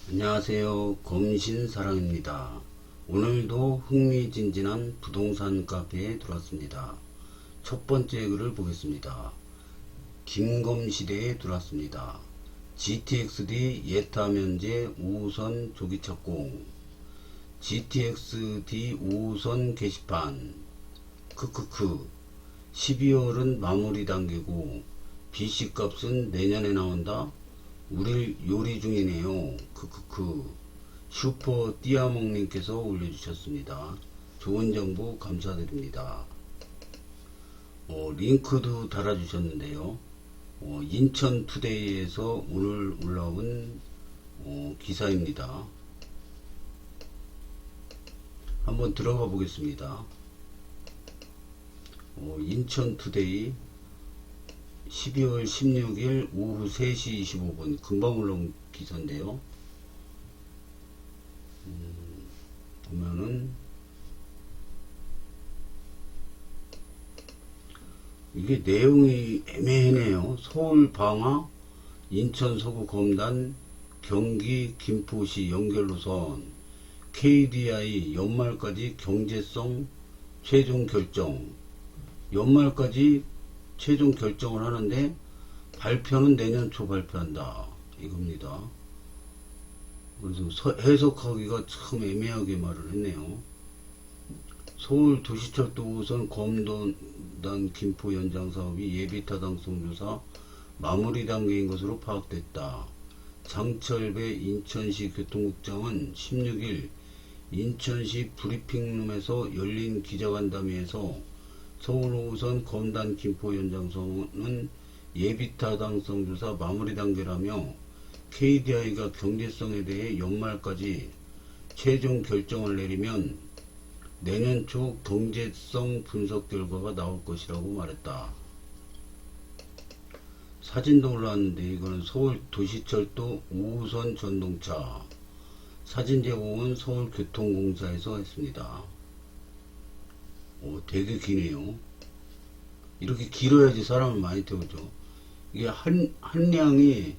안녕하세요. 검신사랑입니다. 오늘도 흥미진진한 부동산 카페에 들어왔습니다. 첫 번째 글을 보겠습니다. 김검시대에 들어왔습니다. GTX-D 예타 면제 5호선 조기 착공. GTX-D 5호선 게시판. 크크크. 12월은 마무리 단계고 BC 값은 내년에 나온다. 우릴 요리 중이네요. 크크크. 슈퍼 띠아몽님께서 올려주셨습니다. 좋은 정보 감사드립니다. 링크도 달아주셨는데요. 인천투데이에서 오늘 올라온 기사입니다. 한번 들어가 보겠습니다. 인천투데이 12월 16일 오후 3시 25분 금방 올라온 기사인데요. 보면은 이게 내용이 애매해네요. 서울 방화, 인천 서구 검단, 경기 김포시 연결노선, KDI 연말까지 경제성 최종 결정. 연말까지 최종 결정을 하는데 발표는 내년 초 발표한다 이겁니다. 그래서 해석하기가 참 애매하게 말을 했네요. 서울 도시철도 5호선 검단 김포 연장 사업이 예비 타당성 조사 마무리 단계인 것으로 파악됐다. 장철배 인천시 교통국장은 16일 인천시 브리핑룸에서 열린 기자간담회에서 서울 5호선 검단 김포 연장선은 예비타당성 조사 마무리 단계라며 KDI가 경제성에 대해 연말까지 최종 결정을 내리면 내년 초 경제성 분석 결과가 나올 것이라고 말했다. 사진도 올라왔는데 이거는 서울 도시철도 5호선 전동차 사진 제공은 서울교통공사에서 했습니다. 되게 기네요. 이렇게 길어야지 사람을 많이 태우죠. 이게 한량이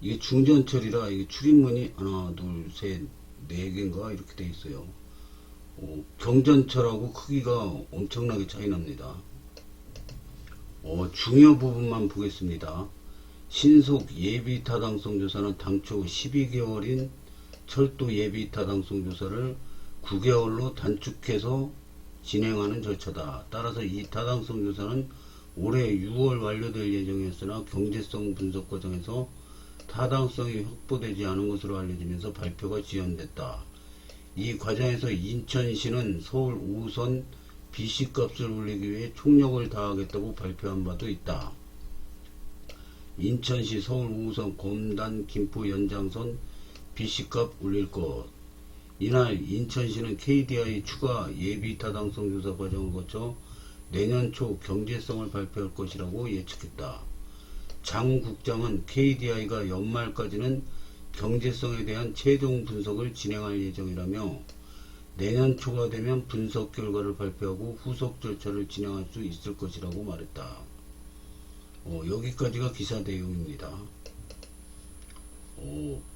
이게 중전철이라 이게 출입문이 하나 둘 셋 네 개인가 이렇게 돼 있어요. 경전철하고 크기가 엄청나게 차이 납니다. 중요 부분만 보겠습니다. 신속 예비 타당성 조사는 당초 12개월인 철도 예비 타당성 조사를 9개월로 단축해서 진행하는 절차다. 따라서 이 타당성 조사는 올해 6월 완료될 예정이었으나 경제성 분석 과정에서 타당성이 확보되지 않은 것으로 알려지면서 발표가 지연됐다. 이 과정에서 인천시는 서울 5호선 BC값을 올리기 위해 총력을 다하겠다고 발표한 바도 있다. 인천시 서울 5호선 검단 김포 연장선 BC값 올릴 것. 이날 인천시는 KDI 추가 예비 타당성 조사 과정을 거쳐 내년 초 경제성을 발표할 것이라고 예측했다. 장 국장은 KDI가 연말까지는 경제성에 대한 최종 분석을 진행할 예정이라며 내년 초가 되면 분석 결과를 발표하고 후속 절차를 진행할 수 있을 것이라고 말했다. 여기까지가 기사 내용입니다.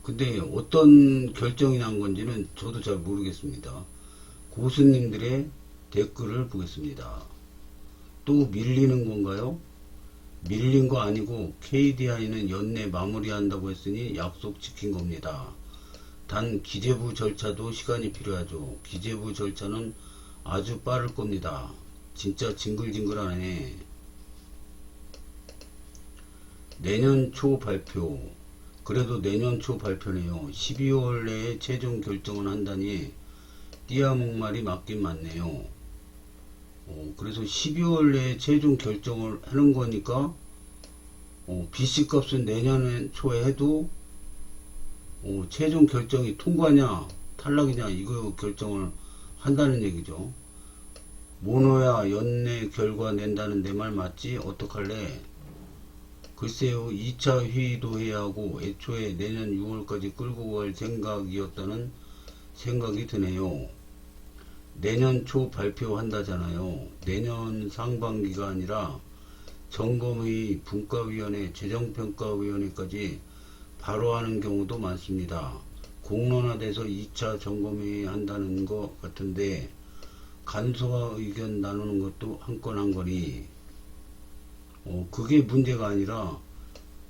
근데 어떤 결정이 난 건지는 저도 잘 모르겠습니다. 고수님들의 댓글을 보겠습니다. 또 밀리는 건가요? 밀린 거 아니고 KDI는 연내 마무리한다고 했으니 약속 지킨 겁니다. 단 기재부 절차도 시간이 필요하죠. 기재부 절차는 아주 빠를 겁니다. 진짜 징글징글하네. 내년 초 발표. 그래도 내년 초 발표네요. 12월 내에 최종 결정을 한다니 띠아몽 말이 맞긴 맞네요. 그래서 12월 내에 최종 결정을 하는 거니까 BC 값은 내년 초에 해도 최종 결정이 통과냐 탈락이냐 이거 결정을 한다는 얘기죠. 모노야 연내 결과 낸다는 내 말 맞지? 어떡할래? 글쎄요, 2차 회의도 해야 하고 애초에 내년 6월까지 끌고 갈 생각이었다는 생각이 드네요. 내년 초 발표한다잖아요. 내년 상반기가 아니라 점검회의, 분과위원회, 재정평가위원회까지 바로 하는 경우도 많습니다. 공론화돼서 2차 점검해야 한다는 것 같은데, 간소화 의견 나누는 것도 한 건 한 건이, 그게 문제가 아니라,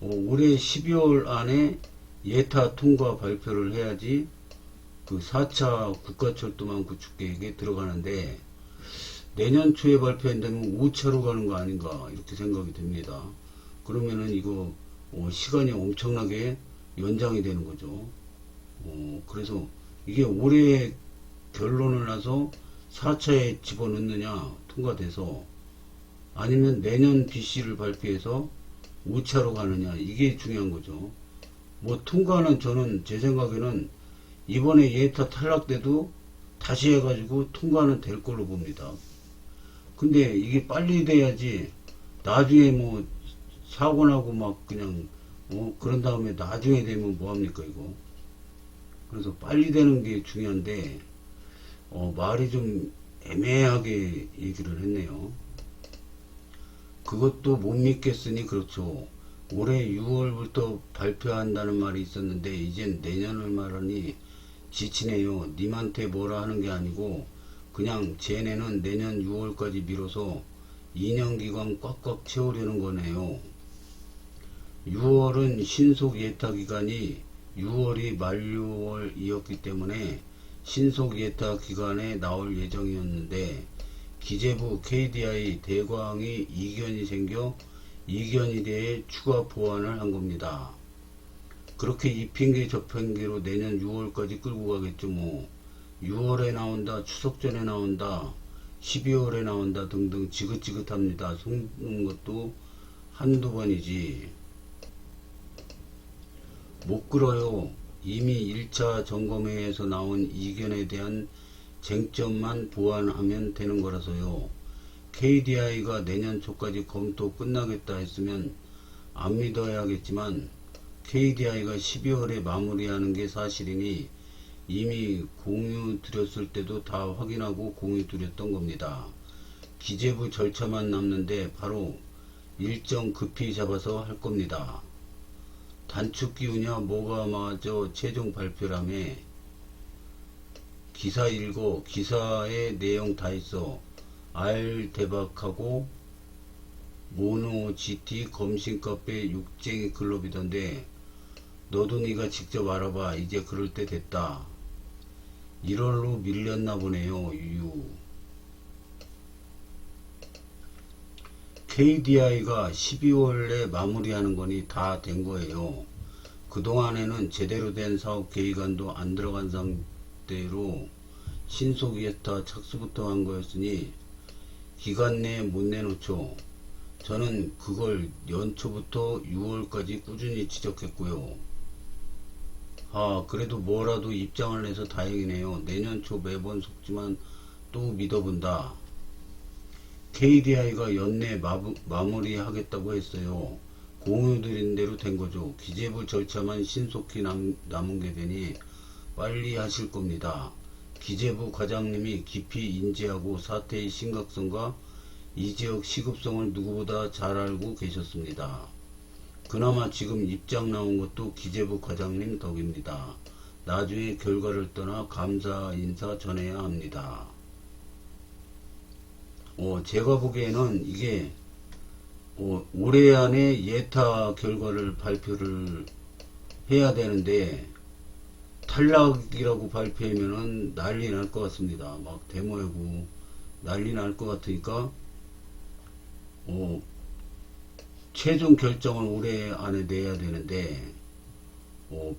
올해 12월 안에 예타 통과 발표를 해야지 그 4차 국가철도망 구축계획에 들어가는데, 내년 초에 발표한다면 5차로 가는 거 아닌가 이렇게 생각이 듭니다. 그러면은 이거 시간이 엄청나게 연장이 되는 거죠. 그래서 이게 올해 결론을 나서 4차에 집어넣느냐 통과돼서, 아니면 내년 BC를 발표해서 5차로 가느냐, 이게 중요한 거죠. 뭐 통과는 저는 제 생각에는 이번에 예타 탈락 때도 다시 해가지고 통과는 될 걸로 봅니다. 근데 이게 빨리 돼야지, 나중에 뭐 사고 나고 막 그냥 그런 다음에 나중에 되면 뭐합니까 이거. 그래서 빨리 되는 게 중요한데 말이 좀 애매하게 얘기를 했네요. 그것도 못 믿겠으니 그렇죠. 올해 6월부터 발표한다는 말이 있었는데 이젠 내년을 말하니 지치네요. 님한테 뭐라 하는 게 아니고 그냥 쟤네는 내년 6월까지 미뤄서 2년 기간 꽉꽉 채우려는 거네요. 6월은 신속 예타 기간이 6월이 만료월이었기 때문에 신속 예타 기간에 나올 예정이었는데, 기재부 KDI 대광이 이견이 생겨 이견에 대해 추가 보완을 한 겁니다. 그렇게 이 핑계 저 핑계로 내년 6월까지 끌고 가겠죠. 뭐 6월에 나온다, 추석 전에 나온다, 12월에 나온다 등등 지긋지긋합니다. 속는 것도 한두 번이지. 못 끌어요. 이미 1차 점검회에서 나온 이견에 대한 쟁점만 보완하면 되는 거라서요. KDI가 내년 초까지 검토 끝나겠다 했으면 안 믿어야겠지만 KDI가 12월에 마무리하는 게 사실이니 이미 공유 드렸을 때도 다 확인하고 공유 드렸던 겁니다. 기재부 절차만 남는데 바로 일정 급히 잡아서 할 겁니다. 단축 기우냐 뭐가 마저 최종 발표라며. 기사 읽어. 기사에 내용 다 있어. 알 대박하고 모노 GT 검신 카페 육쟁이 클럽이던데, 너도 네가 직접 알아봐. 이제 그럴 때 됐다. 1월로 밀렸나 보네요. 유유. KDI가 12월에 마무리하는 거니 다 된 거예요. 그동안에는 제대로 된 사업 계획안도 안 들어간 상태로 신속 예타 착수부터 한 거였으니 기간 내에 못 내놓죠. 저는 그걸 연초부터 6월까지 꾸준히 지적했고요. 그래도 뭐라도 입장을 내서 다행이네요. 내년 초 매번 속지만 또 믿어본다. KDI가 연내 마무리 하겠다고 했어요. 공유 드린 대로 된 거죠. 기재부 절차만 신속히 남은 게 되니 빨리 하실 겁니다. 기재부 과장님이 깊이 인지하고 사태의 심각성과 이 지역 시급성을 누구보다 잘 알고 계셨습니다. 그나마 지금 입장 나온 것도 기재부 과장님 덕입니다. 나중에 결과를 떠나 감사 인사 전해야 합니다. 제가 보기에는 이게 올해 안에 예타 결과를 발표를 해야 되는데 탈락이라고 발표하면은 난리 날 것 같습니다. 막 데모하고 난리 날 것 같으니까 최종 결정을 올해 안에 내야 되는데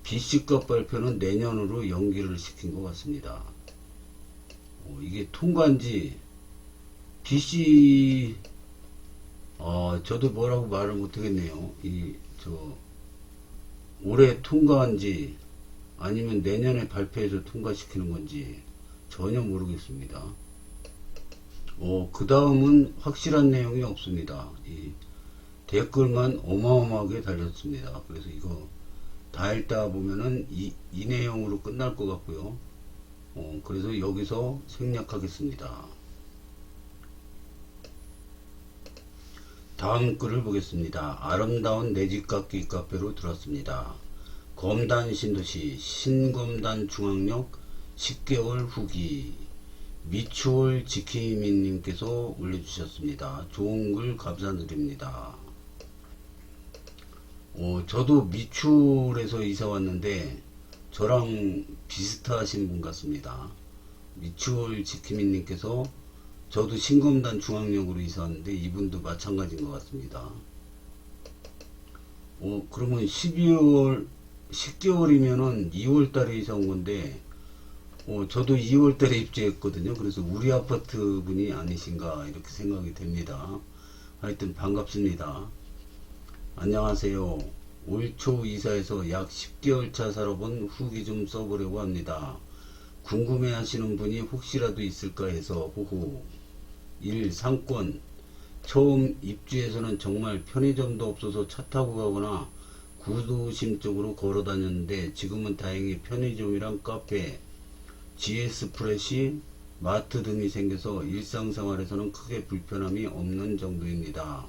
BC급 발표는 내년으로 연기를 시킨 것 같습니다. 이게 통과인지 BC 저도 뭐라고 말을 못하겠네요. 올해 통과한지 아니면 내년에 발표해서 통과시키는 건지 전혀 모르겠습니다. 그 다음은 확실한 내용이 없습니다. 이 댓글만 어마어마하게 달렸습니다. 그래서 이거 다 읽다 보면은 이 내용으로 끝날 것 같고요. 그래서 여기서 생략하겠습니다. 다음 글을 보겠습니다. 아름다운 내집 깎기 카페로 들었습니다. 검단 신도시 신검단 중앙역 10개월 후기 미추홀 지키민님께서 올려주셨습니다. 좋은 글 감사드립니다. 저도 미추홀에서 이사 왔는데 저랑 비슷하신 분 같습니다. 미추홀 지키민님께서 저도 신검단 중앙역으로 이사 왔는데 이분도 마찬가지인 것 같습니다. 그러면 10개월이면은 2월달에 이사 온 건데, 저도 2월달에 입주했거든요. 그래서 우리 아파트 분이 아니신가 이렇게 생각이 됩니다. 하여튼 반갑습니다. 안녕하세요. 올 초 이사해서 약 10개월 차 살아본 후기 좀 써보려고 합니다. 궁금해 하시는 분이 혹시라도 있을까 해서 호호. 1. 상권. 처음 입주해서는 정말 편의점도 없어서 차 타고 가거나 구도심 쪽으로 걸어 다녔는데 지금은 다행히 편의점이랑 카페, GS 프레시, 마트 등이 생겨서 일상생활에서는 크게 불편함이 없는 정도입니다.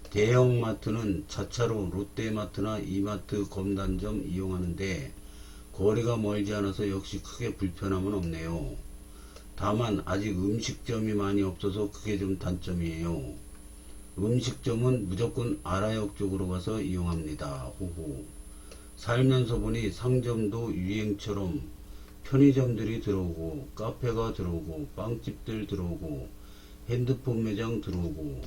대형 마트는 자차로 롯데마트나 이마트 검단점 이용하는데 거리가 멀지 않아서 역시 크게 불편함은 없네요. 다만 아직 음식점이 많이 없어서 그게 좀 단점이에요. 음식점은 무조건 아라역 쪽으로 가서 이용합니다. 호호. 살면서 보니 상점도 유행처럼 편의점들이 들어오고 카페가 들어오고 빵집들 들어오고 핸드폰 매장 들어오고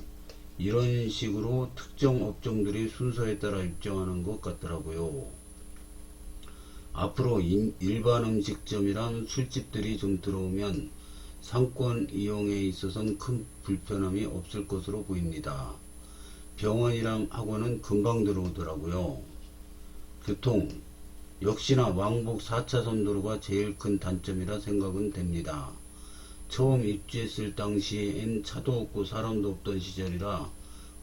이런 식으로 특정 업종들이 순서에 따라 입점하는 것 같더라고요. 앞으로 일반 음식점이랑 술집들이 좀 들어오면 상권 이용에 있어서는 큰 불편함이 없을 것으로 보입니다. 병원이랑 학원은 금방 들어오더라고요. 교통, 역시나 왕복 4차선 도로가 제일 큰 단점이라 생각은 됩니다. 처음 입주했을 당시엔 차도 없고 사람도 없던 시절이라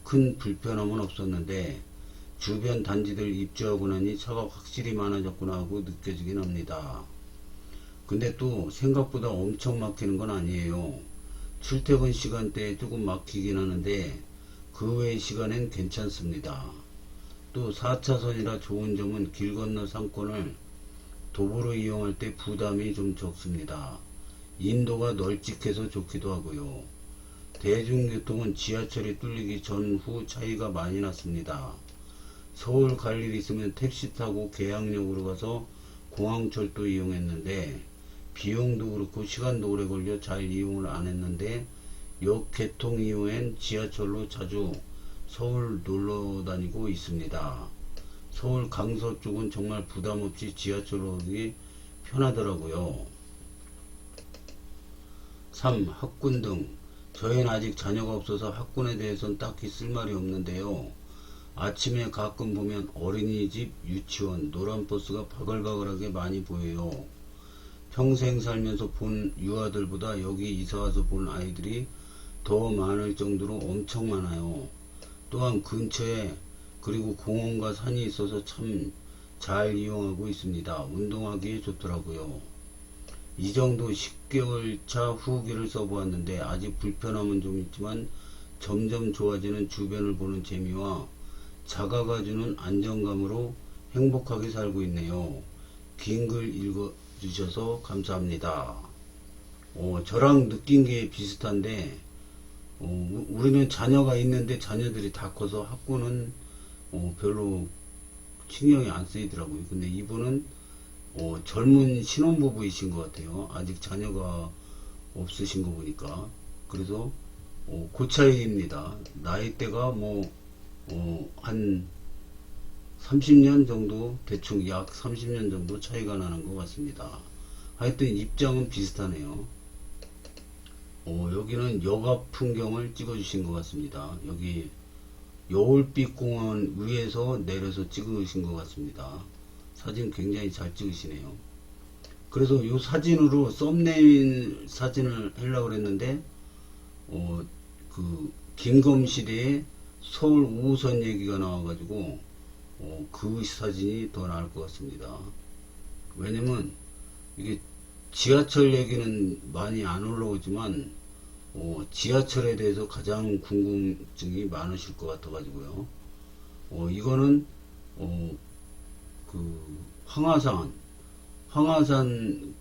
큰 불편함은 없었는데 주변 단지들 입주하고 나니 차가 확실히 많아졌구나 하고 느껴지긴 합니다. 근데 또 생각보다 엄청 막히는 건 아니에요. 출퇴근 시간대에 조금 막히긴 하는데 그 외의 시간엔 괜찮습니다. 또 4차선이라 좋은 점은 길 건너 상권을 도보로 이용할 때 부담이 좀 적습니다. 인도가 널찍해서 좋기도 하고요. 대중교통은 지하철이 뚫리기 전후 차이가 많이 났습니다. 서울 갈 일 있으면 택시 타고 계양역으로 가서 공항철도 이용했는데 비용도 그렇고 시간도 오래 걸려 잘 이용을 안 했는데 역 개통 이후엔 지하철로 자주 서울 놀러 다니고 있습니다. 서울 강서 쪽은 정말 부담 없이 지하철로 오기 편하더라고요. 3. 학군 등. 저희는 아직 자녀가 없어서 학군에 대해서는 딱히 쓸 말이 없는데요. 아침에 가끔 보면 어린이집, 유치원, 노란버스가 바글바글하게 많이 보여요. 평생 살면서 본 유아들보다 여기 이사와서 본 아이들이 더 많을 정도로 엄청 많아요. 또한 근처에 그리고 공원과 산이 있어서 참 잘 이용하고 있습니다. 운동하기에 좋더라고요. 이 정도 10개월 차 후기를 써보았는데 아직 불편함은 좀 있지만 점점 좋아지는 주변을 보는 재미와 자가가 주는 안정감으로 행복하게 살고 있네요. 긴 글 읽어주셔서 감사합니다. 저랑 느낀 게 비슷한데 우리는 자녀가 있는데 자녀들이 다 커서 학군은 별로 신경이 안 쓰이더라고요. 근데 이분은 젊은 신혼부부이신 것 같아요. 아직 자녀가 없으신 거 보니까. 그래서 그 차이입니다. 나이대가 한 30년 정도, 대충 약 30년 정도 차이가 나는 것 같습니다. 하여튼 입장은 비슷하네요. 여기는 여가 풍경을 찍어 주신 것 같습니다. 여기 여울빛 공원 위에서 내려서 찍으신 것 같습니다. 사진 굉장히 잘 찍으시네요. 그래서 이 사진으로 썸네일 사진을 하려고 그랬는데 그 김검시대의 서울 5호선 얘기가 나와가지고 그 사진이 더 나을 것 같습니다. 왜냐면 이게 지하철 얘기는 많이 안 올라오지만 지하철에 대해서 가장 궁금증이 많으실 것 같아 가지고요. 이거는 황하산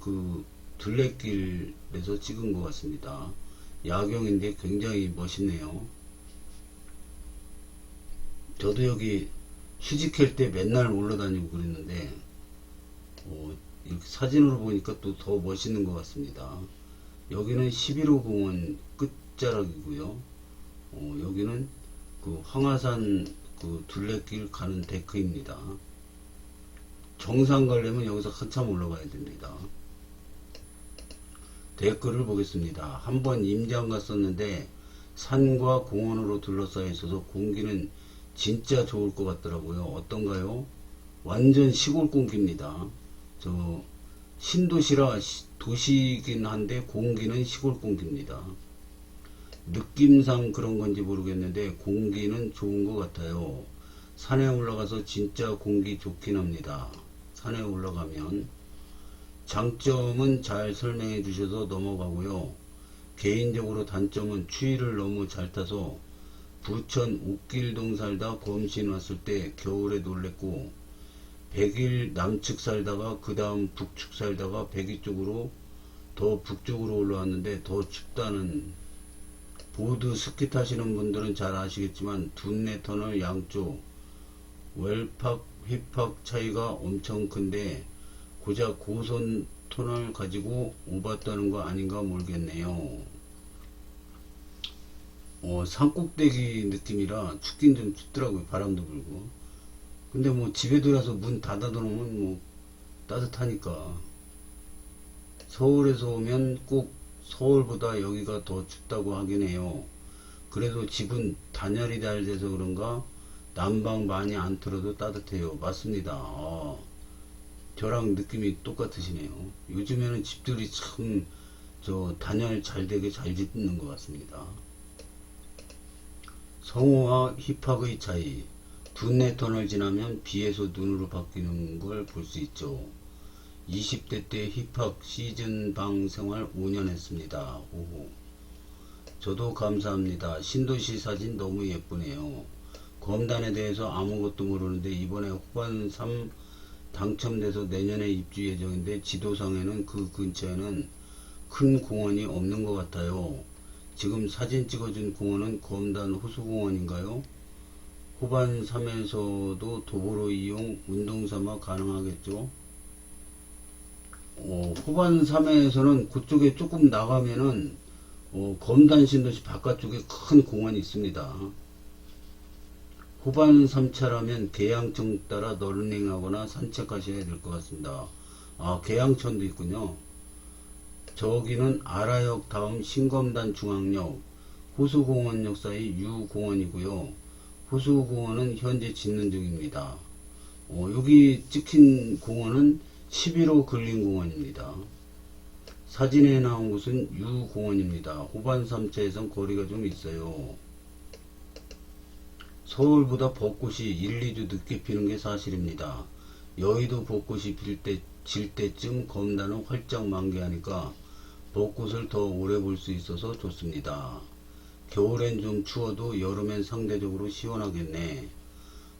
그 둘레길에서 찍은 것 같습니다. 야경인데 굉장히 멋있네요. 저도 여기 휴직할 때 맨날 올라다니고 그랬는데 이렇게 사진으로 보니까 또 더 멋있는 것 같습니다. 여기는 11호 공원 끝자락이고요. 여기는 그 황하산 그 둘레길 가는 데크입니다. 정상 가려면 여기서 한참 올라가야 됩니다. 데크를 보겠습니다. 한번 임장 갔었는데 산과 공원으로 둘러싸여 있어서 공기는 진짜 좋을 것 같더라고요. 어떤가요? 완전 시골 공기입니다. 저 신도시라 도시이긴 한데 공기는 시골 공기입니다. 느낌상 그런 건지 모르겠는데 공기는 좋은 것 같아요. 산에 올라가서 진짜 공기 좋긴 합니다. 산에 올라가면 장점은 잘 설명해 주셔서 넘어가고요. 개인적으로 단점은 추위를 너무 잘 타서 부천 옥길동 살다 검신 왔을 때 겨울에 놀랬고 100일 남측 살다가 그 다음 북측 살다가 100일 쪽으로 더 북쪽으로 올라왔는데 더 춥다는, 보드 스키 타시는 분들은 잘 아시겠지만 둔내 터널 양쪽 웰팍 휘팍 차이가 엄청 큰데 고작 고선 터널 가지고 오봤다는 거 아닌가 모르겠네요. 산꼭대기 느낌이라 춥긴 좀 춥더라고요. 바람도 불고. 근데 뭐 집에 들어와서 문 닫아 놓으면 뭐 따뜻하니까. 서울에서 오면 꼭 서울보다 여기가 더 춥다고 하긴 해요. 그래도 집은 단열이 잘 돼서 그런가 난방 많이 안 틀어도 따뜻해요. 맞습니다. 저랑 느낌이 똑같으시네요. 요즘에는 집들이 참 저 단열 잘 되게 잘 짓는 것 같습니다. 성호와 힙합의 차이. 둔내 터널 지나면 비에서 눈으로 바뀌는 걸 볼 수 있죠. 20대 때 힙합 시즌 방 생활 5년 했습니다. 오호. 저도 감사합니다. 신도시 사진 너무 예쁘네요. 검단에 대해서 아무것도 모르는데 이번에 후반 3 당첨돼서 내년에 입주 예정인데 지도상에는 그 근처에는 큰 공원이 없는 것 같아요. 지금 사진 찍어준 공원은 검단 호수공원인가요? 후반 3에서도 도보로 이용 운동삼아 가능하겠죠? 후반 3에서는 그쪽에 조금 나가면은 검단 신도시 바깥쪽에 큰 공원이 있습니다. 후반 3차라면 계양청 따라 널닝하거나 산책하셔야 될 것 같습니다. 계양천도 있군요. 저기는 아라역 다음 신검단 중앙역, 호수공원역 사이 유공원이고요. 호수공원은 현재 짓는 중입니다. 여기 찍힌 공원은 11호 근린공원입니다. 사진에 나온 곳은 유공원입니다. 후반 3차에선 거리가 좀 있어요. 서울보다 벚꽃이 1, 2주 늦게 피는 게 사실입니다. 여의도 벚꽃이 질 때쯤 검단은 활짝 만개하니까 벚꽃을 더 오래 볼 수 있어서 좋습니다. 겨울엔 좀 추워도 여름엔 상대적으로 시원하겠네.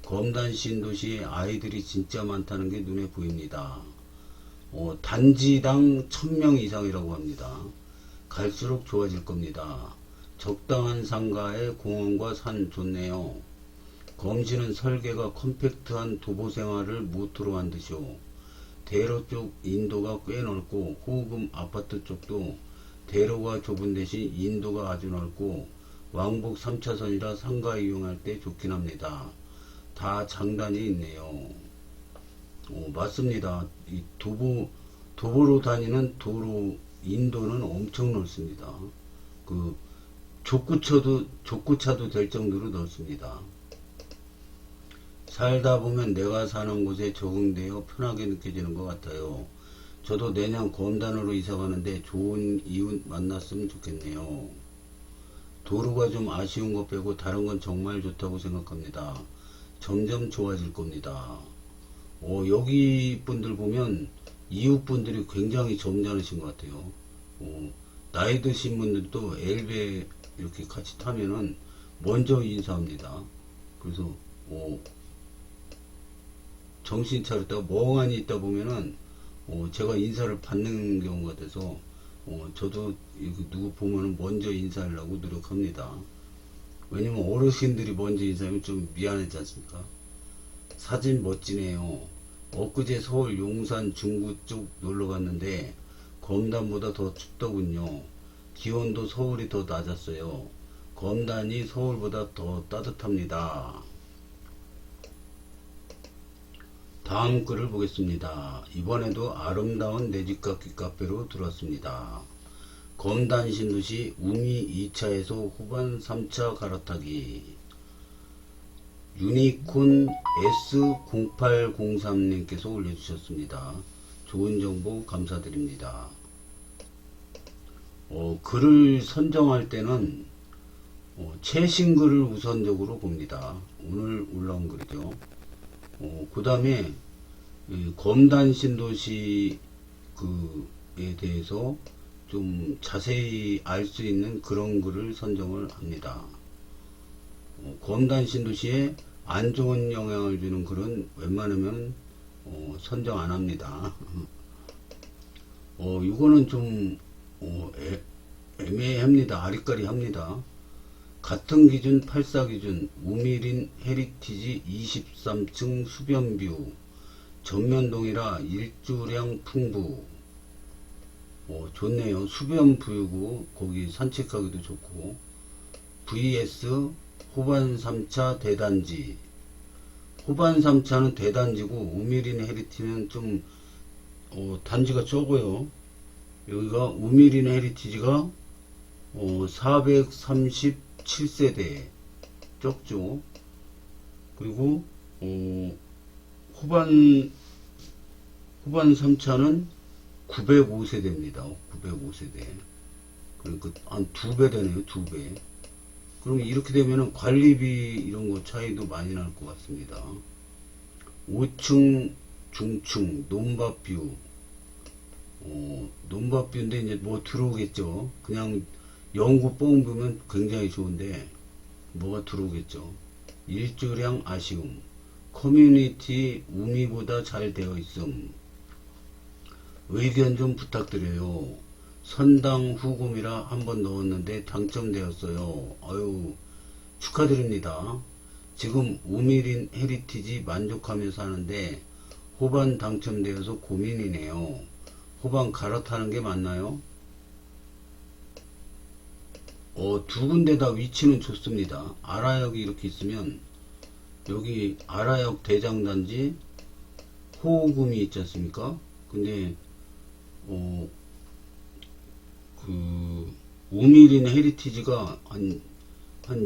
검단 신도시에 아이들이 진짜 많다는 게 눈에 보입니다. 단지당 1000명 이상이라고 합니다. 갈수록 좋아질 겁니다. 적당한 상가에 공원과 산 좋네요. 검시는 설계가 컴팩트한 도보 생활을 모토로 한 듯이요. 대로 쪽 인도가 꽤 넓고 호금 아파트 쪽도 대로가 좁은 대신 인도가 아주 넓고 왕복 3차선이라 상가 이용할 때 좋긴 합니다. 다 장단이 있네요. 맞습니다. 이 도보로 다니는 도로 인도는 엄청 넓습니다. 그 족구차도 될 정도로 넓습니다. 살다 보면 내가 사는 곳에 적응되어 편하게 느껴지는 것 같아요. 저도 내년 검단으로 이사 가는데 좋은 이웃 만났으면 좋겠네요. 도로가 좀 아쉬운 것 빼고 다른 건 정말 좋다고 생각합니다. 점점 좋아질 겁니다. 여기 분들 보면 이웃 분들이 굉장히 점잖으신 것 같아요. 나이 드신 분들도 엘베 이렇게 같이 타면은 먼저 인사합니다. 그래서 정신 차렸다가 멍하니 있다 보면은 제가 인사를 받는 경우가 돼서 저도 이거 누구 보면은 먼저 인사를 하고 노력합니다. 왜냐면 어르신들이 먼저 인사하면 좀 미안하지 않습니까? 사진 멋지네요. 엊그제 서울 용산 중구 쪽 놀러 갔는데 검단보다 더 춥더군요. 기온도 서울이 더 낮았어요. 검단이 서울보다 더 따뜻합니다. 다음 글을 보겠습니다. 이번에도 아름다운 내집깎기 카페로 들어왔습니다. 검단 신도시 우미 2차에서 후반 3차 갈아타기. 유니콘 S0803님께서 올려주셨습니다. 좋은 정보 감사드립니다. 글을 선정할 때는 최신 글을 우선적으로 봅니다. 오늘 올라온 글이죠. 그 다음에 검단 신도시 그에 대해서 좀 자세히 알 수 있는 그런 글을 선정을 합니다. 검단 신도시에 안 좋은 영향을 주는 글은 웬만하면 선정 안 합니다. 이거는 좀 애매합니다. 아리까리합니다. 같은 기준 84 기준 우미린 헤리티지 23층 수변뷰 전면동이라 일주량 풍부. 좋네요. 수변뷰고 거기 산책하기도 좋고. vs 호반 3차 대단지. 호반 3차는 대단지고 우미린 헤리티는 좀 단지가 적어요. 여기가 우미린 헤리티지가 437세대 적죠. 그리고 호반 3차는 905세대입니다. 905세대. 그러니까 한 2배 되네요. 2배. 그러면 이렇게 되면은 관리비 이런 거 차이도 많이 날 것 같습니다. 5층 중층 논밭뷰. 논밭뷰인데 이제 뭐 들어오겠죠. 그냥 연구 뻥 보면 굉장히 좋은데 뭐가 들어오겠죠. 일주량 아쉬움. 커뮤니티 우미보다 잘 되어 있음. 의견 좀 부탁드려요. 선당 후금이라 한번 넣었는데 당첨되었어요. 아유, 축하드립니다. 지금 우미린 헤리티지 만족하며 사는데 호반 당첨되어서 고민이네요. 호반 갈아타는 게 맞나요? 두 군데 다 위치는 좋습니다. 아라역이 이렇게 있으면 여기 아라역 대장단지 호금이 있지 않습니까? 근데 우미린 헤리티지가 한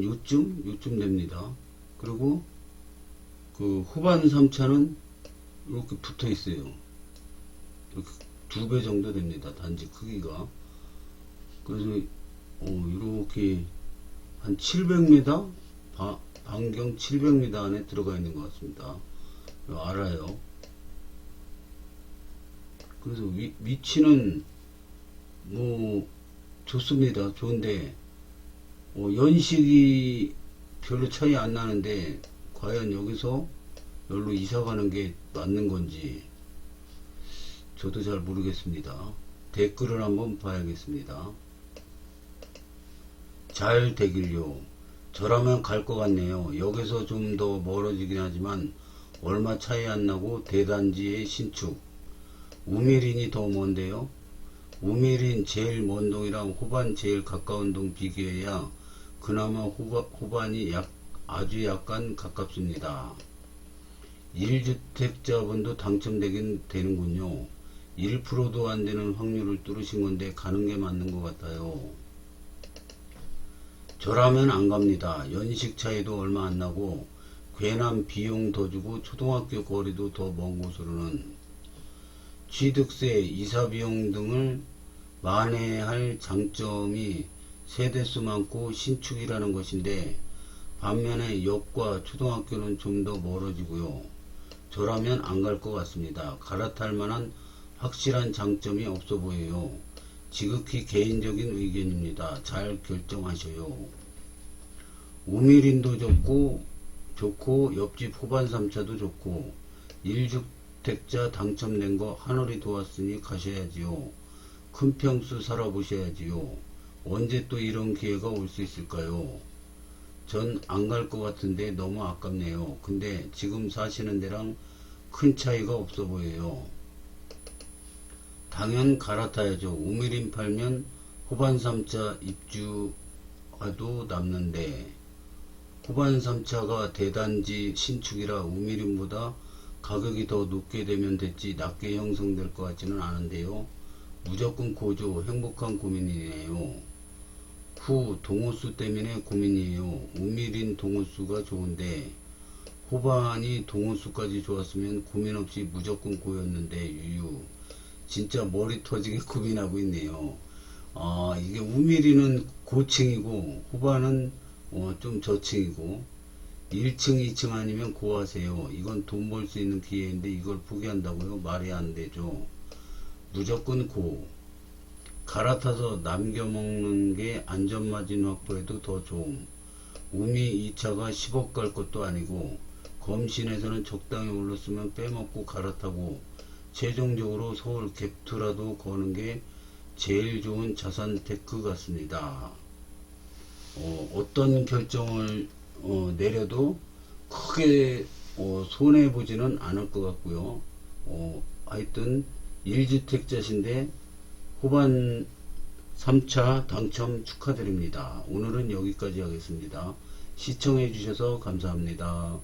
요쯤 됩니다. 그리고 후반 3차는 이렇게 붙어 있어요. 이렇게 2배 정도 됩니다. 단지 크기가. 그래서 이렇게 한 700m 반경 700m 안에 들어가 있는 것 같습니다. 알아요. 그래서 위치는 뭐 좋습니다. 좋은데 연식이 별로 차이 안 나는데 과연 여기서 여기로 이사 가는 게 맞는 건지 저도 잘 모르겠습니다. 댓글을 한번 봐야겠습니다. 잘 되길요. 저라면 갈 것 같네요. 여기서 좀 더 멀어지긴 하지만 얼마 차이 안 나고 대단지의 신축. 우미린이 더 먼데요. 우미린 제일 먼 동이랑 호반 제일 가까운 동 비교해야 그나마 호반이 아주 약간 가깝습니다. 1주택자분도 당첨되긴 되는군요. 1%도 안 되는 확률을 뚫으신 건데 가는 게 맞는 것 같아요. 저라면 안 갑니다. 연식 차이도 얼마 안 나고 괜한 비용 더 주고 초등학교 거리도 더 먼 곳으로는 취득세, 이사비용 등을 만회할 장점이 세대수 많고 신축이라는 것인데 반면에 역과 초등학교는 좀 더 멀어지고요. 저라면 안 갈 것 같습니다. 갈아탈 만한 확실한 장점이 없어 보여요. 지극히 개인적인 의견입니다. 잘 결정하셔요. 우미린도 좋고 옆집 호반 3차도 좋고 1주택자 당첨된 거 하늘이 도왔으니 가셔야지요. 큰 평수 살아보셔야지요. 언제 또 이런 기회가 올 수 있을까요? 전 안 갈 것 같은데 너무 아깝네요. 근데 지금 사시는 데랑 큰 차이가 없어 보여요. 당연 갈아타야죠. 우미림 팔면 호반 3차 입주화도 남는데, 호반 3차가 대단지 신축이라 우미림보다 가격이 더 높게 되면 됐지 낮게 형성될 것 같지는 않은데요. 무조건 고조, 행복한 고민이네요. 후 동호수 때문에 고민이에요. 우미린 동호수가 좋은데 호반이 동호수까지 좋았으면 고민 없이 무조건 고였는데 유유. 진짜 머리 터지게 고민하고 있네요. 이게 우미리는 고층이고 호반은 좀 저층이고 1층 2층 아니면 고하세요. 이건 돈 벌 수 있는 기회인데 이걸 포기한다고요? 말이 안 되죠. 무조건 고. 갈아타서 남겨먹는 게 안전마진 확보에도 더 좋음. 우미 2차가 10억 갈 것도 아니고 검신에서는 적당히 올랐으면 빼먹고 갈아타고 최종적으로 서울 갭투라도 거는 게 제일 좋은 자산 테크 같습니다. 어떤 결정을 내려도 크게 손해보지는 않을 것 같고요. 하여튼 1주택자신데 후반 3차 당첨 축하드립니다. 오늘은 여기까지 하겠습니다. 시청해 주셔서 감사합니다.